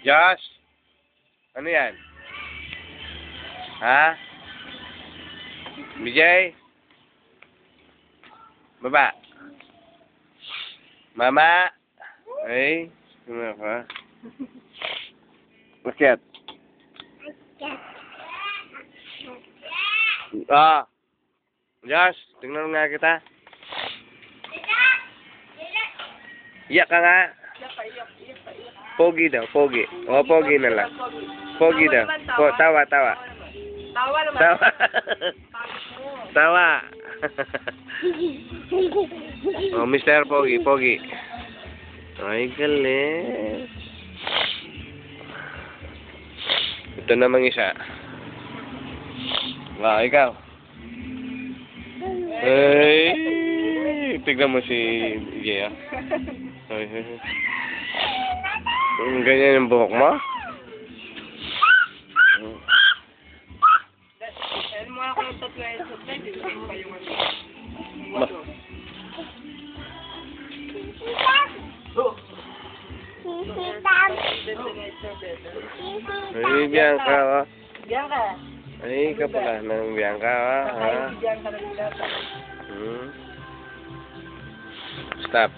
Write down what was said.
Josh? Ano yan? Ha? BJ? Baba. Mama? Ay, ano ka? Bakit? Ah. Josh, tingnan nga kita. Iyak ka nga. Pogi daw, pogi. O, pogi na lang. Pogi daw. Tawa, tawa. Tawa naman. Tawa. Tawa. Oh, Mr. Pogi, pogi. Ay, galing. Ito namang isa. Ah, ikaw. Ay, tignan mo si Gia. Ay, ganyan yung buhok mo? Ano mo ako yung tatlo yung tatlo, hindi ko kayong ano. Ay, Bianca, oh. Bianca. Ay, ka pala ng Bianca, oh. Kakain si Bianca na nila. Stop.